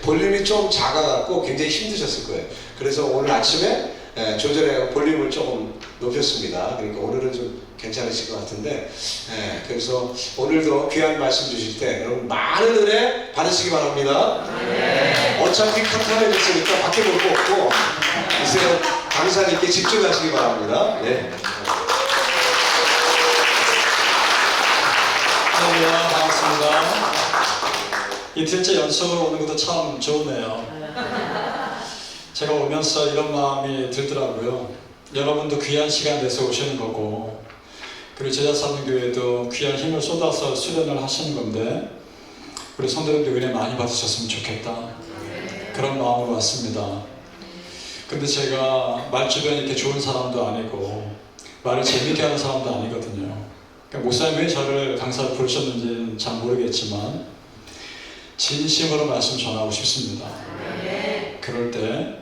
볼륨이 좀 작아갖고 굉장히 힘드셨을 거예요. 그래서 오늘 아침에 조절해 볼륨을 조금 높였습니다. 그러니까 오늘은 좀 괜찮으실 것 같은데, 그래서 오늘도 귀한 말씀 주실 때 여러분 많은 은혜 받으시기 바랍니다. 어차피 칸칸해졌으니까 밖에 볼 거 없고 이제 강사님께 집중하시기 바랍니다. 네. 안녕하세요. 반갑습니다. 이틀째 연속으로 오는 것도 참 좋으네요. 제가 오면서 이런 마음이 들더라고요. 여러분도 귀한 시간 내서 오시는 거고, 그리고 제자사는교회도 귀한 힘을 쏟아서 수련을 하시는 건데, 우리 성도님들 은혜 많이 받으셨으면 좋겠다, 그런 마음으로 왔습니다. 근데 제가 말주변이 이렇게 좋은 사람도 아니고 말을 재밌게 하는 사람도 아니거든요. 그러니까 목사님이 왜 저를 강사로 부르셨는지는 잘 모르겠지만 진심으로 말씀 전하고 싶습니다. 그럴 때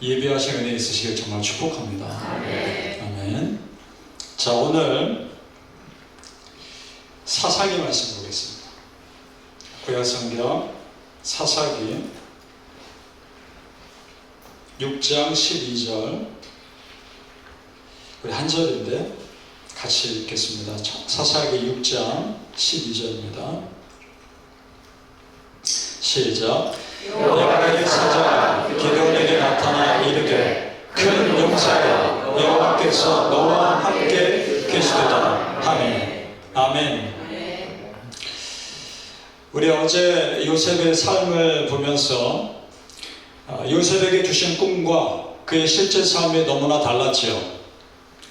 예비하신 은혜 있으시길 정말 축복합니다. 아멘. 자, 오늘 사사기 말씀 보겠습니다. 구약성경 사사기 6장 12절, 우리 한 절인데 같이 읽겠습니다. 사사기 6장 12절입니다. 시작. 여호와의 사자가 기드온에게 나타나 이르되 큰 용사여, 여호와께서 너와 함께 계시도다 하매. 아멘. 우리 어제 요셉의 삶을 보면서 요셉에게 주신 꿈과 그의 실제 삶이 너무나 달랐지요.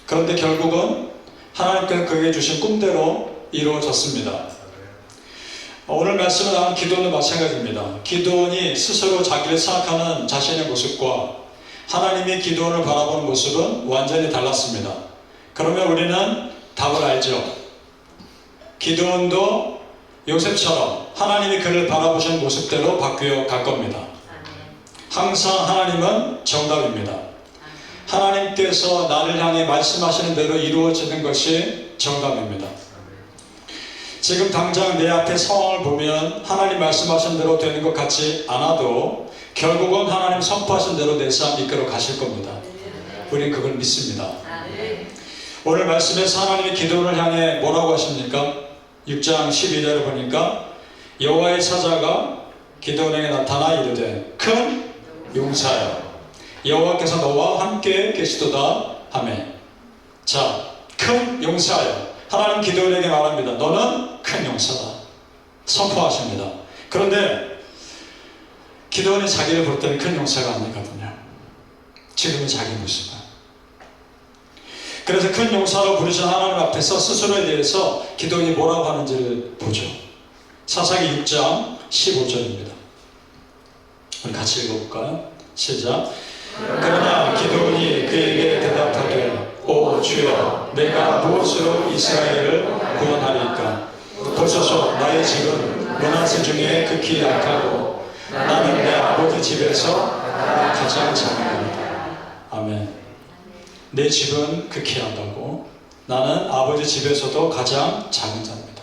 그런데 결국은 하나님께서 그에게 주신 꿈대로 이루어졌습니다. 오늘 말씀을 나눈 기도는 마찬가지입니다. 기도원이 스스로 자기를 생각하는 자신의 모습과 하나님이 기도원을 바라보는 모습은 완전히 달랐습니다. 그러면 우리는 답을 알죠. 기도원도 요셉처럼 하나님이 그를 바라보시는 모습대로 바뀌어 갈 겁니다. 항상 하나님은 정답입니다. 하나님께서 나를 향해 말씀하시는 대로 이루어지는 것이 정답입니다. 지금 당장 내 앞에 상황을 보면 하나님 말씀하신 대로 되는 것 같지 않아도 결국은 하나님 선포하신 대로 내 삶 이끌어 가실 겁니다. 우리는 그걸 믿습니다. 오늘 말씀에서 하나님이 기도를 향해 뭐라고 하십니까? 6장 12절을 보니까 여호와의 사자가 기드온에게 나타나 이르되 큰 용사여, 여호와께서 너와 함께 계시도다 하매. 자, 큰 용사여, 하나님 기드온에게 말합니다. 너는 큰 용사다, 선포하십니다. 그런데 기드온이 자기를 볼 때는 큰 용사가 아니거든요. 지금은 자기 모습은. 그래서 큰 용사로 부르신 하나님 앞에서 스스로에 대해서 기드온이 뭐라고 하는지를 보죠. 사사기 6장 15절입니다. 우리 같이 읽어볼까요? 시작. 그러나 기드온이 그에게 대답하되 오 주여, 내가 무엇으로 이스라엘을 구원하리까? 보소서, 나의 집은 므낫세 중에 극히 약하고 나는 내 아버지 집에서 가장 작은. 아멘. 내 집은 극히 약하고 나는 아버지 집에서도 가장 작은 자입니다.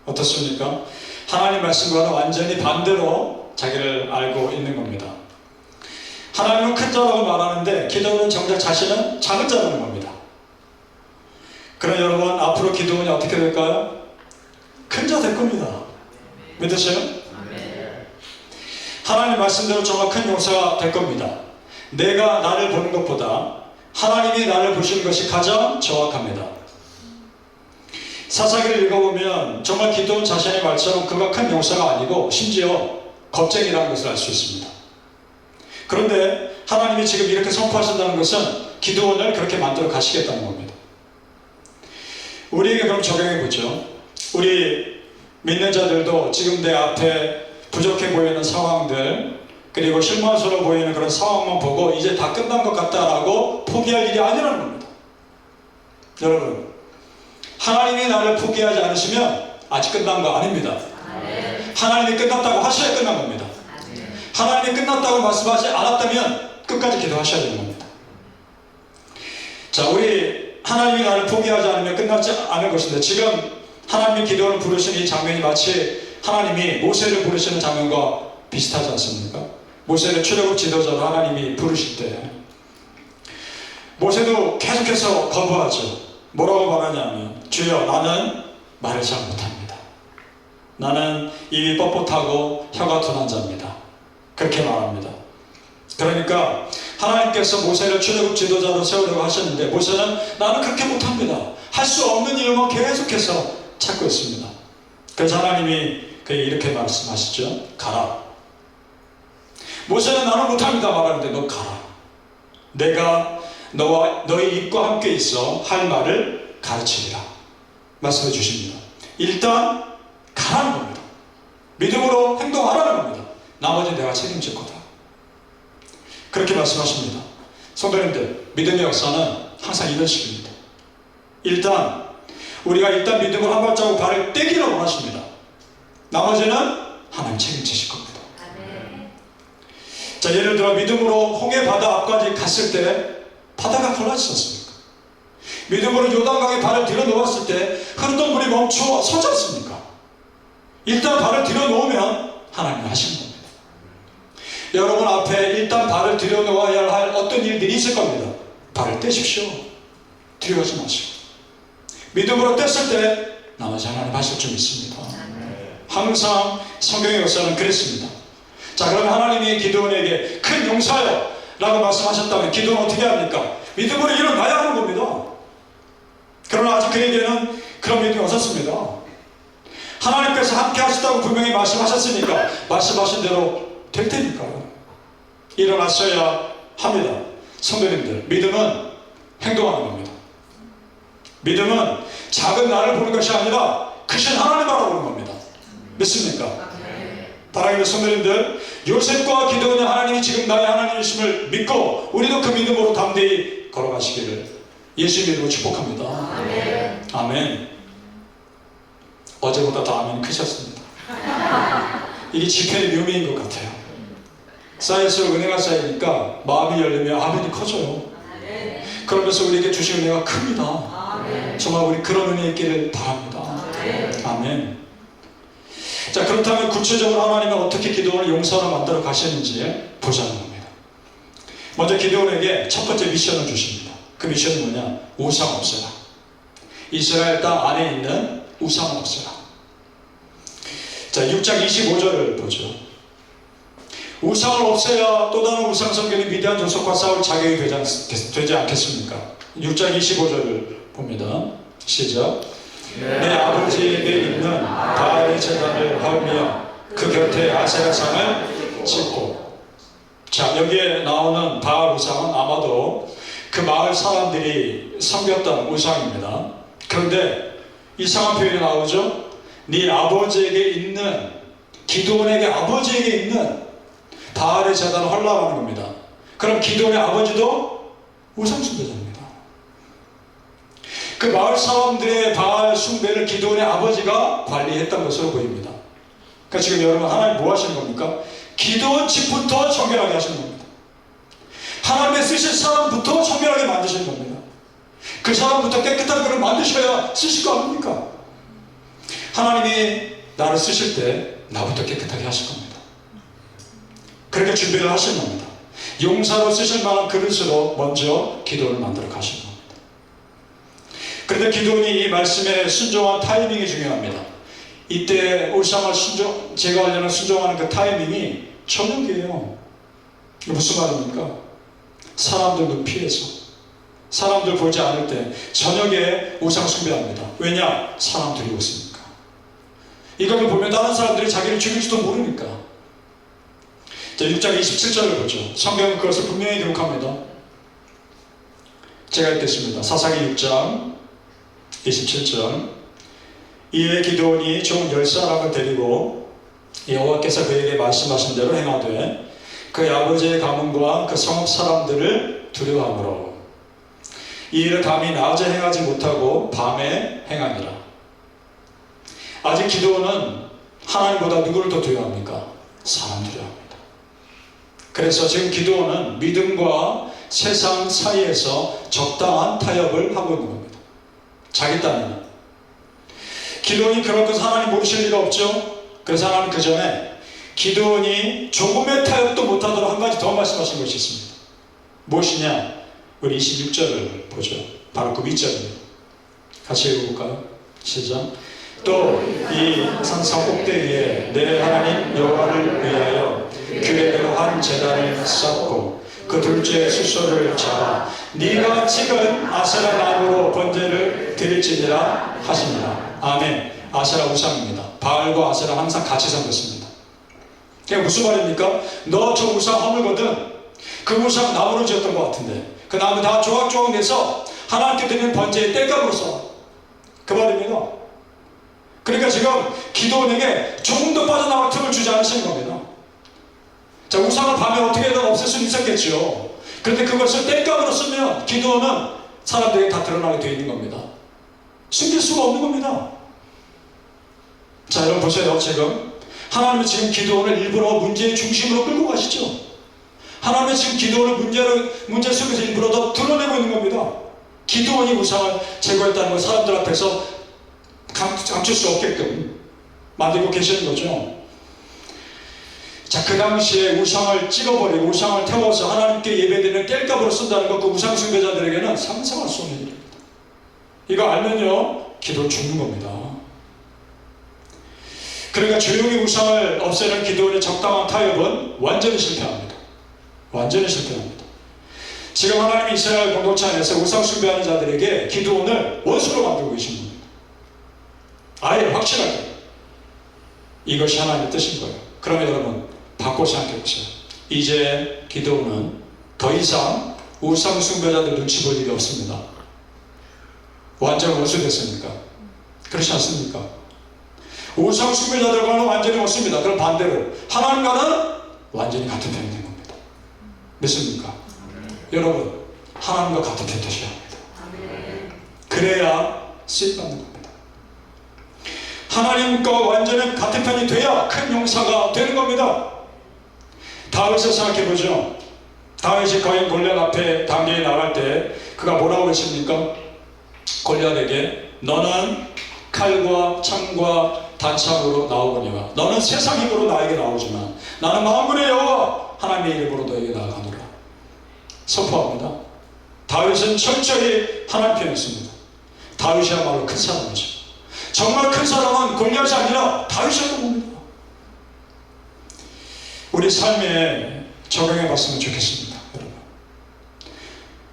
어떻습니까? 하나님 말씀과는 완전히 반대로 자기를 알고 있는 겁니다. 하나님은 큰 자라고 말하는데 기드온은 정작 자신은 작은 자라는 겁니다. 그럼 여러분, 앞으로 기드온이 어떻게 될까요? 큰 자 될 겁니다. 믿으세요? 하나님 말씀대로 정말 큰 용사가 될 겁니다. 내가 나를 보는 것보다 하나님이 나를 보시는 것이 가장 정확합니다. 사사기를 읽어보면 정말 기드온 자신의 말처럼 그가 큰 용사가 아니고 심지어 겁쟁이라는 것을 알 수 있습니다. 그런데 하나님이 지금 이렇게 선포하신다는 것은 기드온을 그렇게 만들어 가시겠다는 겁니다. 우리에게 그럼 적용해 보죠. 우리 믿는 자들도 지금 내 앞에 부족해 보이는 상황들, 그리고 실망스러워 보이는 그런 상황만 보고 이제 다 끝난 것 같다라고 포기할 일이 아니라는 겁니다. 여러분, 하나님이 나를 포기하지 않으시면 아직 끝난 거 아닙니다. 하나님이 끝났다고 하셔야 끝난 겁니다. 하나님이 끝났다고 말씀하지 않았다면 끝까지 기도하셔야 되는 겁니다. 자, 우리 하나님이 나를 포기하지 않으면 끝나지 않을 것인데, 지금 하나님이 기도를 부르신 이 장면이 마치 하나님이 모세를 부르시는 장면과 비슷하지 않습니까? 모세를 출애굽 지도자로 하나님이 부르실 때 모세도 계속해서 거부하죠. 뭐라고 말하냐면 주여 나는 말을 잘 못합니다. 나는 입이 뻣뻣하고 혀가 둔한 자입니다. 그렇게 말합니다. 그러니까 하나님께서 모세를 출애굽 지도자로 세우려고 하셨는데 모세는 나는 그렇게 못합니다. 할 수 없는 이유만 계속해서 찾고 있습니다. 그래서 하나님이 그에게 이렇게 말씀하시죠. 가라. 모세는 나는 못합니다 말하는데 너 가라. 내가 너와 너의 입과 함께 있어 할 말을 가르치리라 말씀해 주십니다. 일단 가라는 겁니다. 믿음으로 행동하라는 겁니다. 나머지는 내가 책임질 거다. 그렇게 말씀하십니다. 성도님들, 믿음의 역사는 항상 이런 식입니다. 일단 우리가 믿음으로 한 발자국 발을 떼기를 원하십니다. 나머지는 하나님 책임지실 겁니다. 자, 예를 들어 믿음으로 홍해 바다 앞까지 갔을 때 바다가 갈라지지 않습니까? 믿음으로 요단강에 발을 들여놓았을 때 흐르던 물이 멈춰 서지 않습니까? 일단 발을 들여놓으면 하나님이 하시는 겁니다. 여러분 앞에 일단 발을 들여놓아야 할 어떤 일들이 있을 겁니다. 발을 떼십시오. 들여가지 마시고. 믿음으로 뗐을 때 나머지 하나님 하실 줄 믿습니다. 항상 성경의 역사는 그랬습니다. 자, 그러면 하나님이 기드온에게 큰 용사여 라고 말씀하셨다면 기드온은 어떻게 합니까? 믿음으로 일어나야 하는 겁니다. 그러나 아직 그에게는 그런 믿음이 없었습니다. 하나님께서 함께 하시다고 분명히 말씀하셨으니까 말씀하신 대로 될 테니까요. 일어났어야 합니다. 성도님들, 믿음은 행동하는 겁니다. 믿음은 작은 나를 보는 것이 아니라 크신 하나님 바라보는 겁니다. 믿습니까? 사랑하는 성도님들, 요셉과 기드온이 하나님이 지금 나의 하나님이심을 믿고 우리도 그 믿음으로 담대히 걸어가시기를 예수 이름으로 축복합니다. 아멘. 아멘. 어제보다 더 아멘이 크셨습니다. 이게 집회의 묘미인 것 같아요. 쌓일수록 은혜가 쌓이니까 마음이 열리면 아멘이 커져요. 그러면서 우리에게 주신 은혜가 큽니다. 정말 우리 그런 은혜 있기를 바랍니다. 아멘. 자, 그렇다면 구체적으로 하나님은 어떻게 기드온을 용사로 만들어 가시는지 보자는 겁니다. 먼저 기드온에게 첫 번째 미션을 주십니다. 그 미션은 뭐냐? 우상 없애라. 이스라엘 땅 안에 있는 우상을 없애라. 자, 6장 25절을 보죠. 우상을 없애야 또 다른 우상 성경이 위대한 조석과 싸울 자격이 되지 않겠습니까? 6장 25절을 봅니다. 시작. 내 아버지에게 있는 바알의 제단을 하며 그 곁에 아세라상을 짓고. 자, 여기에 나오는 바알 우상은 아마도 그 마을 사람들이 섬겼던 우상입니다. 그런데 이상한 표현이 나오죠. 네 아버지에게 있는, 기드온에게 아버지에게 있는 바알의 제단을 헐라라는 겁니다. 그럼 기드온의 아버지도 우상 숭배자입니다. 그 마을 사람들의 바알 숭배를 기드온의 아버지가 관리했던 것으로 보입니다. 그러니까 지금 여러분 하나님 뭐 하시는 겁니까? 기드온 집부터 정결하게 하시는 겁니다. 하나님의 쓰실 사람부터 정결하게 만드시는 겁니다. 그 사람부터 깨끗한 것을 만드셔야 쓰실 거 아닙니까? 하나님이 나를 쓰실 때 나부터 깨끗하게 하실 겁니다. 그렇게 준비를 하신 겁니다. 용사로 쓰실 만한 그릇으로 먼저 기도를 만들어 가시는 겁니다. 그런데 기도원이 이 말씀에 순종한 타이밍이 중요합니다. 이때 울상을 제가 하려는 순종하는 그 타이밍이 저녁이에요. 무슨 말입니까? 사람들 눈피해서, 사람들 보지 않을 때 저녁에 우상 숭배합니다. 왜냐? 사람들이 웃으니까. 이걸 보면 다른 사람들이 자기를 죽일지도 모르니까. 자, 6장 27절을 보죠. 성경은 그것을 분명히 기록합니다. 제가 읽겠습니다. 사사기 6장 27절. 이에 기드온이 종 10사람을 데리고 여호와께서 그에게 말씀하신 대로 행하되 그의 아버지의 가문과 그 성읍 사람들을 두려워하므로 이 일을 감히 낮에 행하지 못하고 밤에 행하니라. 아직 기드온은 하나님보다 누구를 더 두려워합니까? 사람 두려워합니다. 그래서 지금 기드온은 믿음과 세상 사이에서 적당한 타협을 하고 있는 겁니다. 자기 딴에는. 기드온이 그럴 것 하나님 모르실 리가 없죠. 그래서 하나님 그 전에 기드온이 조금의 타협도 못하도록 한 가지 더 말씀하신 것이 있습니다. 무엇이냐? 우리 26절을 보죠. 바로 그 윗절입니다. 같이 읽어볼까요? 시작. 또 이 산성 꼭대기에 내 하나님 여호와를 위하여 규례대로 한 제단을 쌓고 그 둘째 수소를 잡아 네가 찍은 아세라 나무로 번제를 드릴지니라 하시니라. 아멘. 아세라 우상입니다. 바알과 아세라 항상 같이 섬겼습니다. 그게 무슨 말입니까? 너 저 우상 허물거든. 그 우상 나무로 지었던 것 같은데 그 나무 다 조각조각 내서 하나님께 드리는 번제의 땔감으로 써. 그 말입니다. 그러니까 지금 기드온에게 조금 더 빠져나갈 틈을 주지 않으시는 겁니다. 자, 우상을 밤에 어떻게든 없앨 수는 있었겠죠. 그런데 그것을 땔감으로 쓰면 기드온은 사람들에게 다 드러나게 되어 있는 겁니다. 숨길 수가 없는 겁니다. 자, 여러분 보세요. 지금 하나님은 지금 기드온을 일부러 문제의 중심으로 끌고 가시죠. 하나님은 지금 기드온을 문제 속에서 일부러 더 드러내고 있는 겁니다. 기드온이 우상을 제거했다는 걸 사람들 앞에서 감출 수 없게끔 만들고 계시는 거죠. 자, 그 당시에 우상을 찍어버리고 우상을 태워서 하나님께 예배드리는 땔감으로 쓴다는 것, 그 우상 숭배자들에게는 상상할 수 없는 일입니다. 이거 알면요, 기도 죽는 겁니다. 그러니까 조용히 우상을 없애는 기도의 적당한 타협은 완전히 실패합니다. 완전히 실패합니다. 지금 하나님이 이스라엘 공동체 안에서 우상 숭배하는 자들에게 기드온을 원수로 만들고 계신 겁니다. 아예 확실하게 이것이 하나님의 뜻인 거예요. 그러면 여러분 바꿔 생각해 보세요. 이제 기드온은 더 이상 우상 숭배자들 눈치 볼 일이 없습니다. 완전 원수 됐습니까? 그렇지 않습니까? 우상 숭배자들과는 완전히 없습니다. 그럼 반대로 하나님과는 완전히 같은 편이 된 겁니다. 믿습니까? 여러분 하나님과 같은 편 되셔야 합니다. 그래야 쓰임받는 겁니다. 하나님과 완전히 같은 편이 돼야 큰 용사가 되는 겁니다. 다윗을 생각해보죠. 다윗이 거인 골리앗 앞에 당대에 나갈 때 그가 뭐라고 했습니까? 골리앗에게 너는 칼과 창과 단창으로 나오거니와 너는 세상 힘으로 나에게 나오지만 나는 만군의 여호와 하나님의 이름으로 너에게 나아가노라 선포합니다. 다윗은 철저히 하나님 편이었습니다. 다윗이야말로 큰 사람이죠. 정말 큰 사람은 골리앗이 아니라 다윗이라고 봅니다. 우리 삶에 적용해 봤으면 좋겠습니다. 여러분.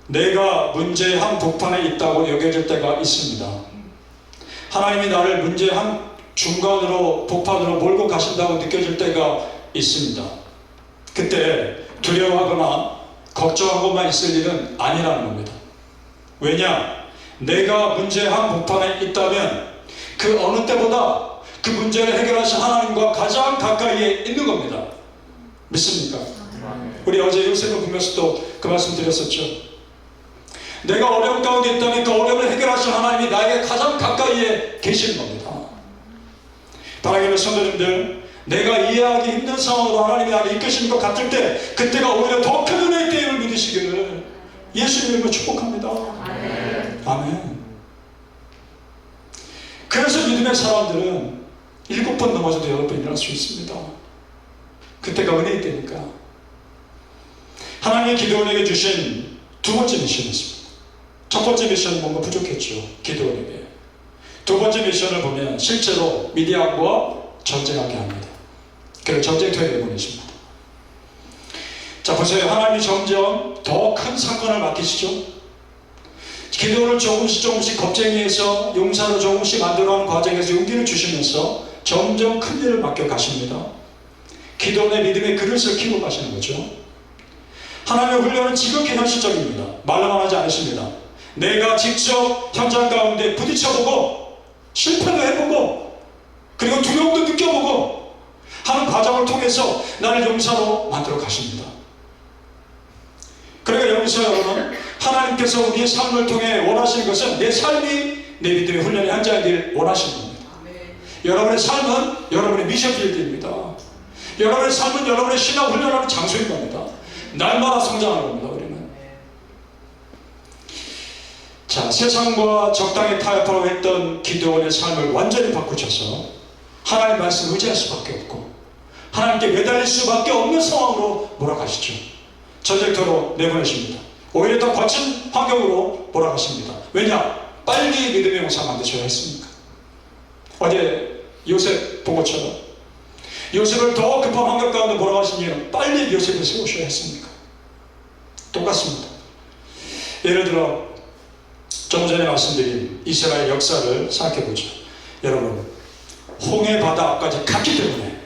내가 문제의 한 복판에 있다고 여겨질 때가 있습니다. 하나님이 나를 문제의 한 중간으로 복판으로 몰고 가신다고 느껴질 때가 있습니다. 그때 두려워하거나 걱정하고만 있을 일은 아니라는 겁니다. 왜냐? 내가 문제의 한 복판에 있다면 그 어느 때보다 그 문제를 해결하신 하나님과 가장 가까이에 있는 겁니다. 믿습니까? 우리 어제 요셉을 보면서도 그 말씀 드렸었죠. 내가 어려움 가운데 있다면 그 어려움을 해결하신 하나님이 나에게 가장 가까이에 계시는 겁니다. 바라기는 성도님들, 내가 이해하기 힘든 상황으로 하나님이 나를 이끄시는 것 같을 때 그때가 오히려 더 큰 은혜의 때임을 믿으시기를 예수님 이름으로 축복합니다. 아멘. 그래서 믿음의 사람들은 7번 넘어져도 8번 일어날 수 있습니다. 그때가 은혜의 때니까. 하나님이 기드온에게 주신 두 번째 미션이 있습니다. 첫 번째 미션은 뭔가 부족했죠. 기드온에게. 두 번째 미션을 보면 실제로 미디안과 전쟁하게 합니다. 그래서 전쟁터에 내보내십니다. 자 보세요. 하나님이 점점 더 큰 사건을 맡기시죠. 기도를 조금씩 겁쟁이에서 용사로 조금씩 만들어가는 과정에서 용기를 주시면서 점점 큰 일을 맡겨 가십니다. 기도의 믿음의 그릇을 키우고 가시는 거죠. 하나님의 훈련은 지극히 현실적입니다. 말로만 하지 않으십니다. 내가 직접 현장 가운데 부딪혀보고 실패도 해보고 그리고 두려움도 느껴보고 하는 과정을 통해서 나를 용사로 만들어 가십니다. 그러니까 여기서 여러분 하나님께서 우리의 삶을 통해 원하시는 것은 내 삶이 내 믿음의 훈련의 현장이길 원하시는 겁니다. 여러분의 삶은 여러분의 미션 필드입니다. 여러분의 삶은 여러분의 신앙 훈련하는 장소인 겁니다. 날마다 성장하는 겁니다. 우리는. 자, 세상과 적당히 타협하려고 했던 기드온의 삶을 완전히 바꾸셔서 하나님의 말씀을 의지할 수밖에 없고 하나님께 매달릴 수밖에 없는 상황으로 몰아가시죠. 전쟁터로 내보내십니다. 오히려 더 거친 환경으로 몰아가십니다. 왜냐? 빨리 믿음의 용사 만드셔야 했으니까. 어제 요셉 본 것처럼 요셉을 더 급한 환경 가운데 몰아가신 이유는 빨리 요셉을 세우셔야 했으니까. 똑같습니다. 예를 들어 좀 전에 말씀드린 이스라엘 역사를 생각해보죠. 여러분, 홍해 바다 앞까지 갔기 때문에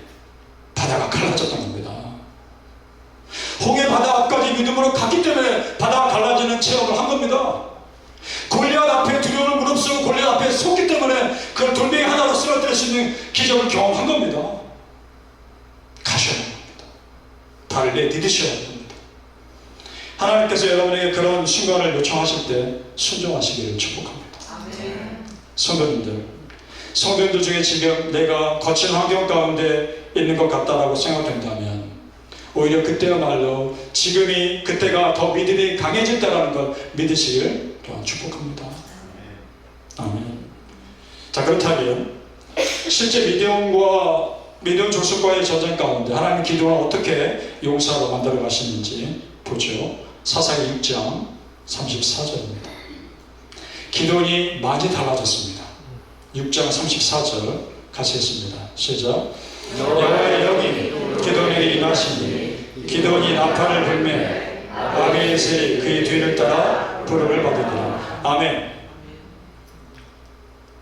바다가 갈라졌던 겁니다. 홍해 바다 앞까지 믿음으로 갔기 때문에 바다가 갈라지는 체험을 한 겁니다. 골리앗 앞에 두려움을 무릅쓰고 골리앗 앞에 섰기 때문에 그걸 돌멩이 하나로 쓰러뜨릴 수 있는 기적을 경험한 겁니다. 가셔야 합니다. 발을 내디디셔야 합니다. 하나님께서 여러분에게 그런 순간을 요청하실 때 순종하시기를 축복합니다. 성도님들 중에 지금 내가 거친 환경 가운데 있는 것 같다라고 생각된다면 오히려 그때야말로 지금이 그때가 더 믿음이 강해질 때라는 걸 믿으시길 또한 축복합니다. 아멘. 자, 그렇다면 실제 미디움 조술과의 전쟁 가운데 하나님 기도를 어떻게 용사로 만들어 가시는지 보죠. 사사기 6장 34절입니다. 기도원이 많이 달라졌습니다. 6장 34절 같이 했습니다. 시작. 여호와의 영이 기도원에게 임하시니 기도원이 나팔을 불매 아비에셀이 그의 뒤를 따라 부름을 받으니라. 아멘.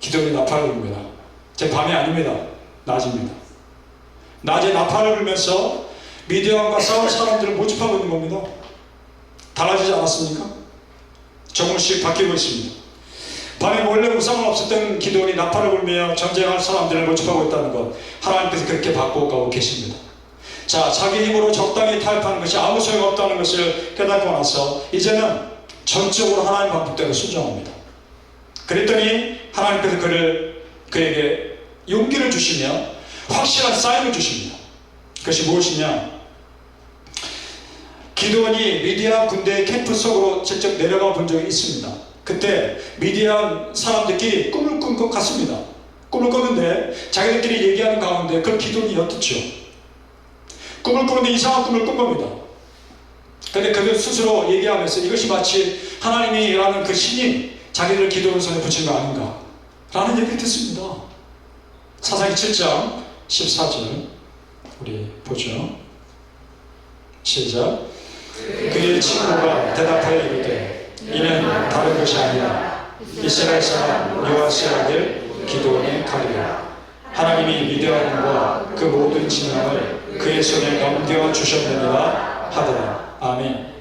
기도원이 나팔을 불입니다. 제 밤이 아닙니다. 낮입니다. 낮에 나팔을 불면서 미디안과 싸울 사람들을 모집하고 있는 겁니다. 달라지지 않았습니까? 조금씩 바뀌고 있습니다. 밤에 원래 우상은 없었던 기도원이 나팔을 불며 전쟁할 사람들을 모집하고 있다는 것, 하나님께서 그렇게 바꿔가고 계십니다. 자, 자기 힘으로 적당히 타협하는 것이 아무 소용없다는 것을 깨닫고 나서 이제는 전적으로 하나님 방법대로 순종합니다. 그랬더니 하나님께서 그에게 용기를 주시며 확실한 사인을 주십니다. 그것이 무엇이냐? 기드온이 미디안 군대의 캠프 속으로 직접 내려가 본 적이 있습니다. 그때 미디안 사람들끼리 꿈을 꾼 것 같습니다. 꿈을 꿨는데 자기들끼리 얘기하는 가운데 그걸 기드온이 엿듣죠. 꿈을 꾸는데 이상한 꿈을 꾼 겁니다. 근데 그들 스스로 얘기하면서 이것이 마치 하나님이 일하는 그 신이 자기들을 기드온 손에 붙인 거 아닌가 라는 얘기를 듣습니다. 사사기 7장 14절 우리 보죠. 시작. 그의 친구가 대답하여 이르되 이는 다른 것이 아니라 이스라엘 사람 요아스의 아들 기드온의 칼이라. 하나님이 미디안과 그 모든 진영을 그의 손에 넘겨주셨느니라 하더라. 아멘.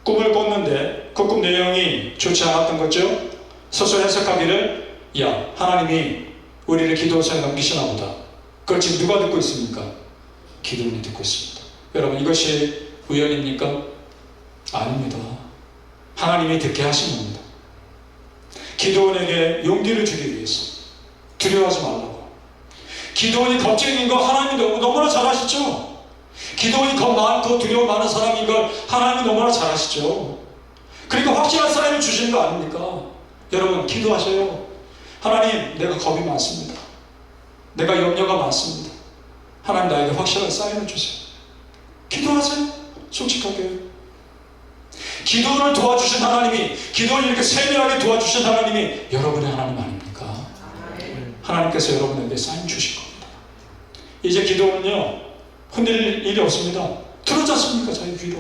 꿈을 꿨는데 그 꿈 내용이 좋지 않았던 거죠. 스스로 해석하기를 야, 하나님이 우리를 기드온 손에 넘기시나 보다. 그걸 지금 누가 듣고 있습니까? 기드온이 듣고 있습니다. 여러분, 이것이 우연입니까? 아닙니다. 하나님이 듣게 하신 겁니다. 기드온에게 용기를 주기 위해서. 두려워하지 말라고. 기드온이 겁쟁인 거 하나님이 너무나 잘 아시죠? 기드온이 겁 많고 두려움 많은 사람인 걸 하나님이 너무나 잘 아시죠? 그러니까 확실한 사인을 주시는 거 아닙니까? 여러분, 기도하세요. 하나님, 내가 겁이 많습니다. 내가 염려가 많습니다. 하나님, 나에게 확실한 사인을 주세요. 기도하세요. 솔직하게. 기도를 도와주신 하나님이, 기도를 이렇게 세밀하게 도와주신 하나님이 여러분의 하나님 아닙니까? 하나님께서 여러분에게 사인 주실 겁니다. 이제 기도는요, 흔들릴 일이 없습니다. 들었지 않습니까? 자기 귀로.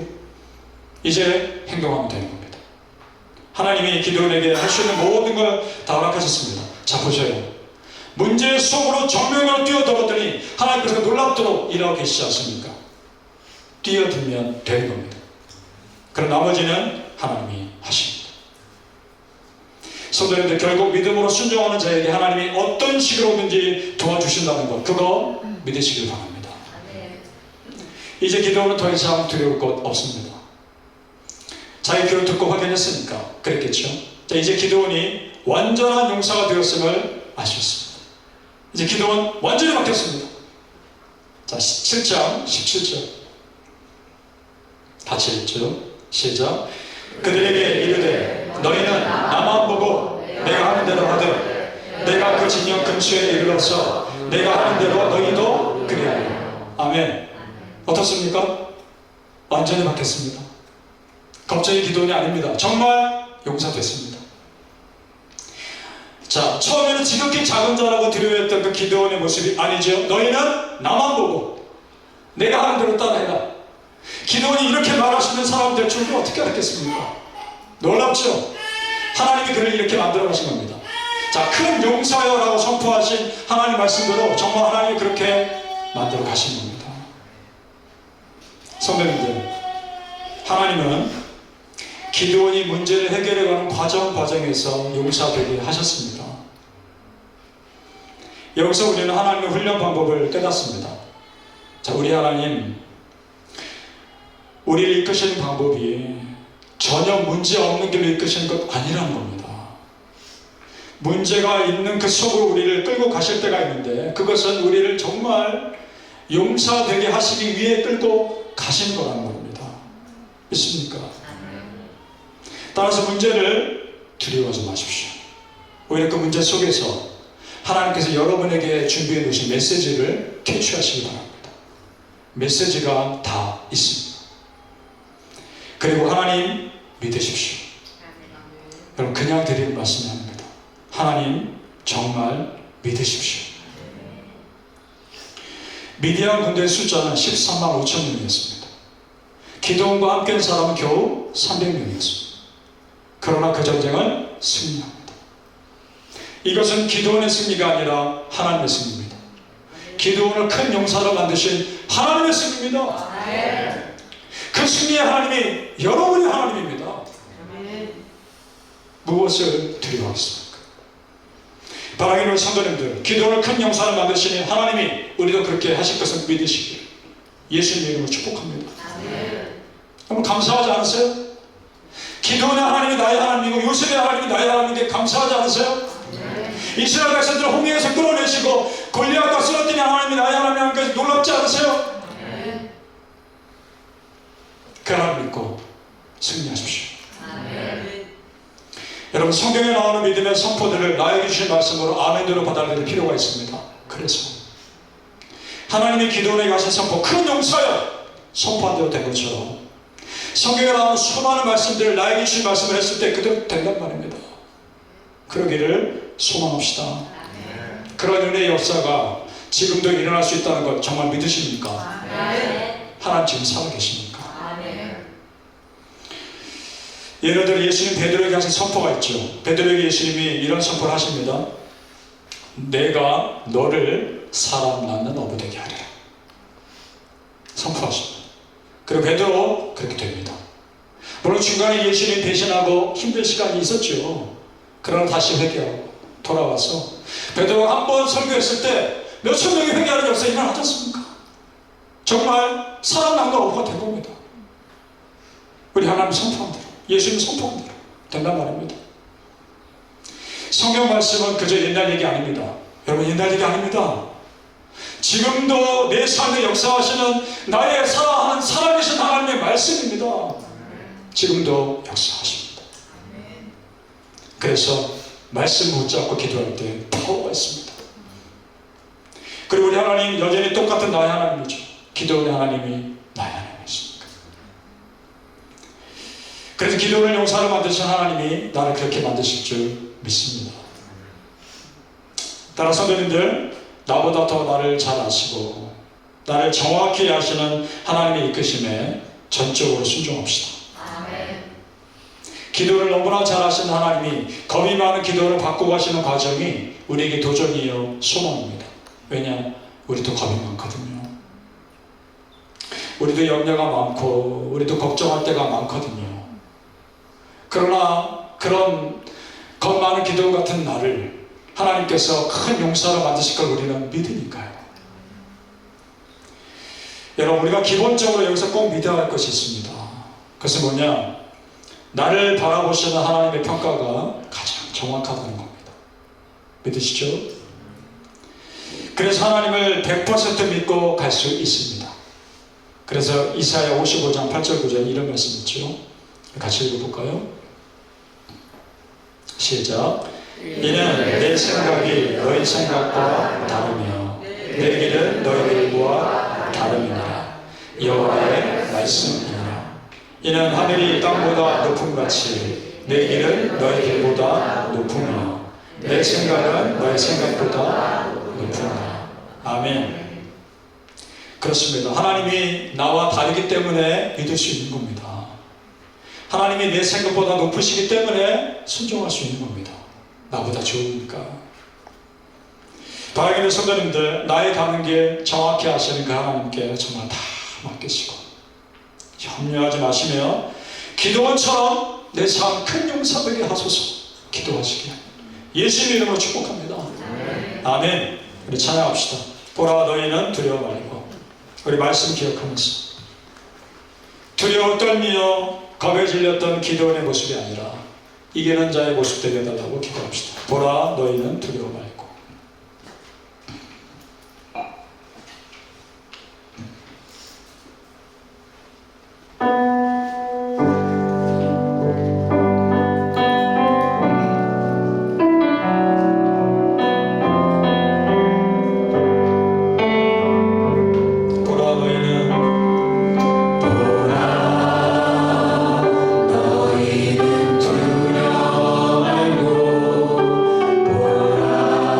이제 행동하면 되는 겁니다. 하나님이 기도원에게 할 수 있는 모든 걸 다 허락하셨습니다. 자, 보세요. 문제 속으로 정면으로 뛰어들었더니 하나님께서 놀랍도록 일하고 계시지 않습니까? 뛰어들면 되는 겁니다. 그럼 나머지는 하나님이 하십니다. 성도님들, 결국 믿음으로 순종하는 자에게 하나님이 어떤 식으로든지 도와주신다는 것, 그거 믿으시길 바랍니다. 이제 기도는 더 이상 두려울 것 없습니다. 자기 귀를 듣고 확인했으니까 그랬겠죠. 자, 이제 기도원이 완전한 용사가 되었음을 아셨습니다. 이제 기도원 완전히 바뀌었습니다. 자, 7장 17절 같이 읽죠. 시작. 그들에게 이르되 너희는 나만 보고 내가 하는 대로 하되 내가 그 진영 근처에 이르러서 내가 하는 대로 너희도 그리하여. 아멘. 어떻습니까? 완전히 바뀌었습니다. 겁쟁이 기도원이 아닙니다. 정말 용서됐습니다. 자, 처음에는 지극히 작은 자라고 두려워했던 그 기도원의 모습이 아니죠. 너희는 나만 보고 내가 하는 대로 따라해라. 기도원이 이렇게 말하시는 사람 될 줄은 어떻게 알았겠습니까? 놀랍죠? 하나님이 그를 이렇게 만들어 가신 겁니다. 자, 큰 용서여라고 선포하신 하나님 말씀대로 정말 하나님이 그렇게 만들어 가신 겁니다. 선배님들, 하나님은 기도원이 문제를 해결해가는 과정에서 용서되게 하셨습니다. 여기서 우리는 하나님의 훈련 방법을 깨닫습니다. 자, 우리 하나님, 우리를 이끄시는 방법이 전혀 문제 없는 길로 이끄시는 것 아니라는 겁니다. 문제가 있는 그 속으로 우리를 끌고 가실 때가 있는데, 그것은 우리를 정말 용서되게 하시기 위해 끌고 가신 거라는 겁니다. 믿습니까? 따라서 문제를 두려워하지 마십시오. 오히려 그 문제 속에서 하나님께서 여러분에게 준비해 놓으신 메시지를 캐치하시기 바랍니다. 메시지가 다 있습니다. 그리고 하나님 믿으십시오. 여러분, 그냥 드리는 말씀이 아닙니다. 하나님 정말 믿으십시오. 미디안 군대의 숫자는 13만 5천 명이었습니다. 기도원과 함께한 사람은 겨우 300명이었습니다. 그러나 그 전쟁을 승리합니다. 이것은 기도원의 승리가 아니라 하나님의 승리입니다. 기도원을 큰 용사로 만드신 하나님의 승리입니다. 그 승리의 하나님이 여러분의 하나님입니다. 무엇을 두려워하겠습니까? 바라기는 성도님들, 기도원을 큰 용사로 만드시는 하나님이 우리도 그렇게 하실 것을 믿으시길 예수님의 이름으로 축복합니다. 여러분, 감사하지 않으세요? 기도원의 하나님이 나의 하나님이고 요셉의 하나님이 나의 하나님인데 감사하지 않으세요? 이스라엘 백성들을 홍해에서 끌어내시고 골리앗과 쓰러뜨린 하나님이 나의 하나님이니까 놀랍지 않으세요? 그 하나님 믿고 승리하십시오. 여러분, 성경에 나오는 믿음의 선포들을 나에게 주신 말씀으로 아멘대로 받아들일 필요가 있습니다. 그래서 하나님이 기도원에게 하신 선포, 큰 용서여 선포한 대로 된 것처럼 성경에 나오는 수많은 말씀들을 나에게 주신 말씀을 했을 때 그대로 된단 말입니다. 그러기를 소망합시다. 그런 은혜의 역사가 지금도 일어날 수 있다는 것 정말 믿으십니까? 하나님 지금 살아계십니까? 예를 들어 예수님 베드로에게 하신 선포가 있죠. 베드로에게 예수님이 이런 선포를 하십니다. 내가 너를 사람 낳는 어부 되게 하리라. 선포하십니다. 그리고 베드로 그렇게 됩니다. 물론 중간에 예수님 대신하고 힘든 시간이 있었죠. 그러나 다시 회개하고 돌아와서 베드로가 한 번 설교했을 때 몇천 명이 회개하는 역사 일어나지 않습니까? 정말 사람 낳는 어부가 된 겁니다. 우리 하나님 선포한 대로, 예수님 선포한 대로 된단 말입니다. 성경 말씀은 그저 옛날 얘기 아닙니다. 여러분, 옛날 얘기 아닙니다. 지금도 내 삶에 역사하시는 나의 사랑하는 살아계신 하나님의 말씀입니다. 지금도 역사하십니다. 그래서 말씀 붙잡고 기도할 때 파워가 있습니다. 그리고 우리 하나님 여전히 똑같은 나의 하나님이죠. 기도원의 하나님이 나의 하나님이십니까? 그래서 기도원을 용사로 만드신 하나님이 나를 그렇게 만드실 줄 믿습니다. 따라 성도님들, 나보다 더 나를 잘 아시고 나를 정확히 아시는 하나님의 이끄심에 전적으로 순종합시다. 기도를 너무나 잘 아시는 하나님이 겁이 많은 기도를 받고 가시는 과정이 우리에게 도전이요 소망입니다. 왜냐? 우리도 겁이 많거든요. 우리도 염려가 많고 우리도 걱정할 때가 많거든요. 그러나 그런 겁 많은 기도 같은 나를 하나님께서 큰 용사로 만드실 걸 우리는 믿으니까요. 여러분, 우리가 기본적으로 여기서 꼭 믿어야 할 것이 있습니다. 그것은 뭐냐? 나를 바라보시는 하나님의 평가가 가장 정확하다는 겁니다. 믿으시죠? 그래서 하나님을 100% 믿고 갈 수 있습니다. 그래서 이사야 55장 8절 9절에 이런 말씀 있죠. 같이 읽어볼까요? 시작. 이는 내 생각이 너희 생각과 다르며 내 길은 너희 길과 다르며 여호와의 말씀이니라. 이는 하늘이 땅보다 높음같이 내 길은 너의 길보다 높으며 내 생각은 너의 생각보다 높으나. 아멘. 그렇습니다. 하나님이 나와 다르기 때문에 믿을 수 있는 겁니다. 하나님이 내 생각보다 높으시기 때문에 순종할 수 있는 겁니다. 나보다 좋으니까. 바라기는 성도님들, 나의 가는 길 정확히 아시는 그 하나님께 정말 다 맡기시고 염려하지 마시며 기도원처럼 내 삶 큰 용사되게 하소서 기도하시길 예수님 이름으로 축복합니다. 아멘. 우리 찬양합시다. 보라 너희는 두려워 말고. 우리 말씀 기억하면서 두려워 떨며 겁에 질렸던 기도원의 모습이 아니라 이기는 자의 모습 되게 해달라고 기도합시다. 보라 너희는 두려워 말고. 너희는 두려워 말고 보라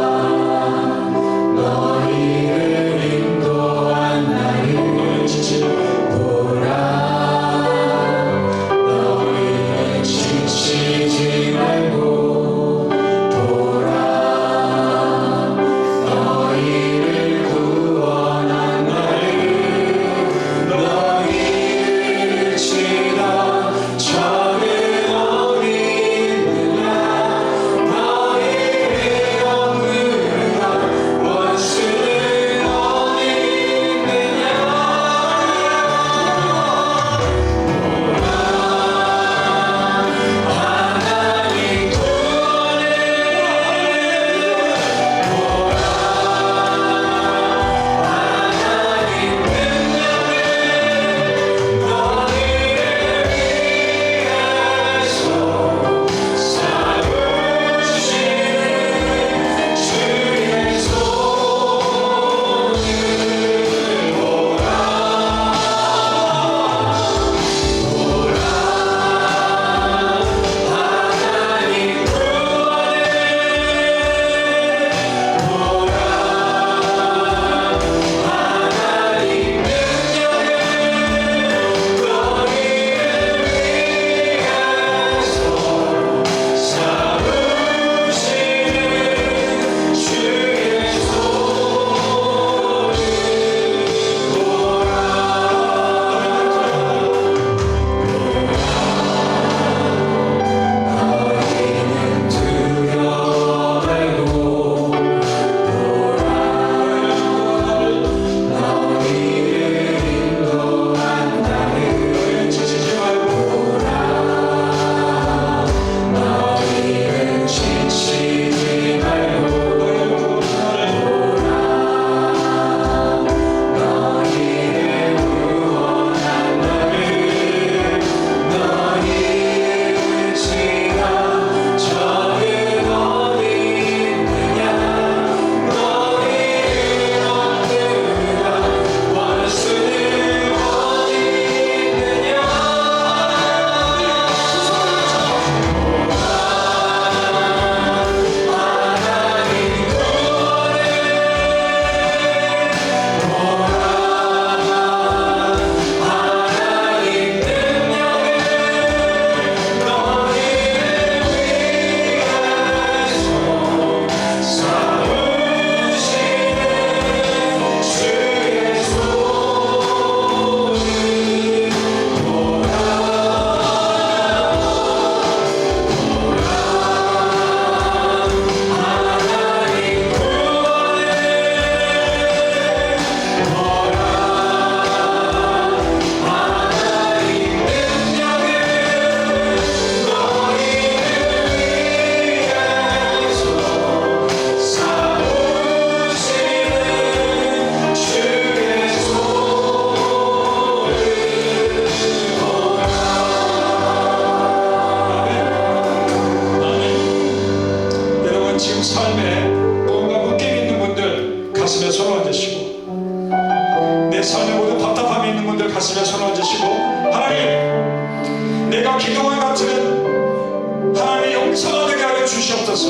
내가 기도와 같은 하나님의 용사가 되게 하여 주시옵소서.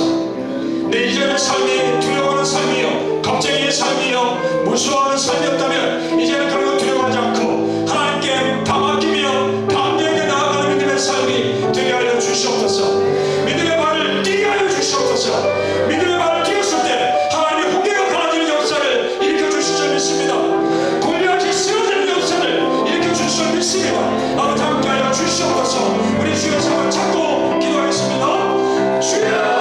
내 이전의 삶이 두려워하는 삶이요, 걱정의 삶이요, 무서워하는 삶이었다면 이제는 그런 거 두려워하지 않고 하나님께 다 맡기며 담대하게 나아가는 믿음의 삶이 되게 하여 주시옵소서. 믿음의 발을 뛰게 하여 주시옵소서. 믿음의 발을 뛰었을 때 하나님의 홍해가 갈라지는 역사를 일으켜 주실 줄 믿습니다. 골리앗이 쓰러지는 역사를 일으켜 주실 줄 믿습니다. 아버지 함께 하여 주시옵소서. 우리 주의 삶을 찾고 기도하겠습니다. 주여!